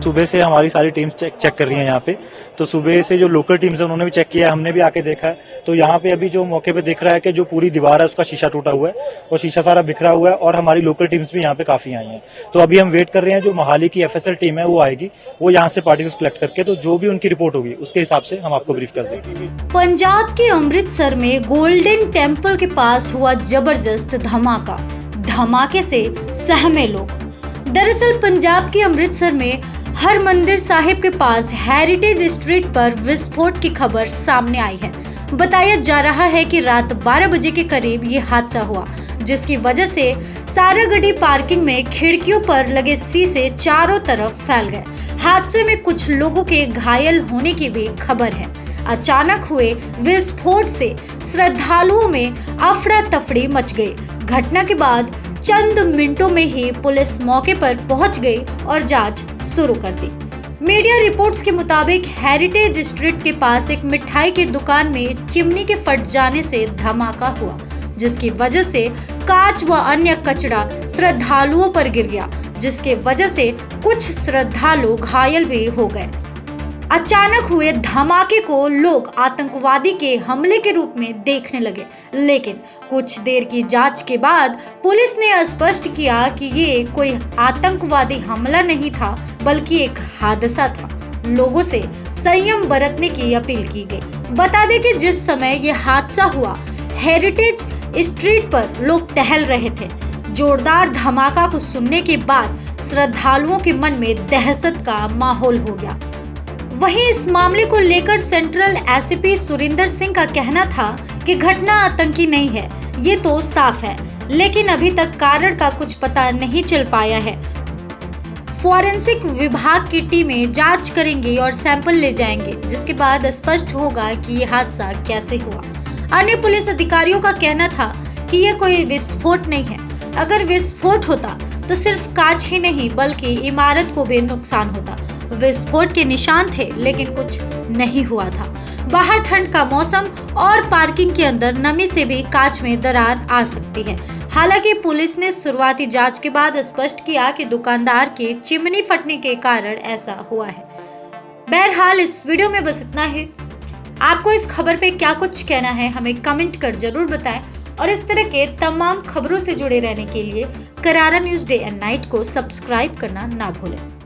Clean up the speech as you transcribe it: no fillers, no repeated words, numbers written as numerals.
सुबह से हमारी सारी टीम्स चेक कर रही हैं यहाँ पे। तो सुबह से जो लोकल टीम्स है उन्होंने भी चेक किया है, हमने भी आके देखा है। तो यहाँ पे अभी जो मौके पे दिख रहा है कि जो पूरी दीवार है उसका शीशा टूटा हुआ है और शीशा सारा बिखरा हुआ है, और हमारी लोकल टीम्स भी यहाँ पे काफी आई हैं। तो अभी हम वेट कर रहे हैं, जो मोहाली की FSL टीम है वो आएगी, वो यहाँ से पार्टिकल्स कलेक्ट करके तो जो भी उनकी रिपोर्ट होगी उसके हिसाब से हम आपको ब्रीफ कर देंगे। पंजाब के अमृतसर में गोल्डन टेम्पल के पास हुआ जबरदस्त धमाका। धमाके से सहमे लोग। दरअसल पंजाब के अमृतसर में हरमंदिर साहिब के पास हेरिटेज स्ट्रीट पर विस्फोट की खबर सामने आई है। बताया जा रहा है कि रात 12 बजे के करीब ये हादसा हुआ, जिसकी वजह से सारागढ़ी पार्किंग में खिड़कियों पर लगे शीशे चारों तरफ फैल गए। हादसे में कुछ लोगों के घायल होने की भी खबर है। अचानक हुए विस्फोट से श्रद्धालुओं में अफरा तफड़ी मच गई। घटना के बाद चंद मिनटों में ही पुलिस मौके पर पहुंच गई और जांच शुरू कर दी। मीडिया रिपोर्ट्स के मुताबिक हेरिटेज स्ट्रीट के पास एक मिठाई की दुकान में चिमनी के फट जाने से धमाका हुआ, जिसकी वजह से कांच व अन्य कचरा श्रद्धालुओं पर गिर गया, जिसके वजह से कुछ श्रद्धालु घायल भी हो गए। अचानक हुए धमाके को लोग आतंकवादी के हमले के रूप में देखने लगे, लेकिन कुछ देर की जांच के बाद पुलिस ने स्पष्ट किया कि ये कोई आतंकवादी हमला नहीं था, बल्कि एक हादसा था। लोगों से संयम बरतने की अपील की गई। बता दें कि जिस समय ये हादसा हुआ, हेरिटेज स्ट्रीट पर लोग टहल रहे थे। जोरदार धमाका को सुनने के बाद श्रद्धालुओं के मन में दहशत का माहौल हो गया। वहीं इस मामले को लेकर सेंट्रल एसपी सुरिंदर सिंह का कहना था कि घटना आतंकी नहीं है, ये तो साफ है, लेकिन अभी तक कारण का कुछ पता नहीं चल पाया है। फॉरेंसिक विभाग की टीमें जांच करेंगी और सैंपल ले जाएंगे, जिसके बाद स्पष्ट होगा कि ये हादसा कैसे हुआ। अन्य पुलिस अधिकारियों का कहना था कि ये कोई विस्फोट नहीं है। अगर विस्फोट होता तो सिर्फ कांच ही नहीं बल्कि इमारत को भी नुकसान होता। विस्फोट के निशान थे, लेकिन कुछ नहीं हुआ था। बाहर ठंड का मौसम और पार्किंग के अंदर नमी से भी कांच में दरार आ सकती है। हालांकि पुलिस ने शुरुआती जांच के बाद स्पष्ट किया कि दुकानदार के चिमनी फटने के कारण ऐसा हुआ है। बहरहाल इस वीडियो में बस इतना ही। आपको इस खबर पे क्या कुछ कहना है हमें कमेंट कर जरूर बताएं, और इस तरह के तमाम खबरों से जुड़े रहने के लिए करारा न्यूज़ डे एंड नाइट को सब्सक्राइब करना ना भूलें।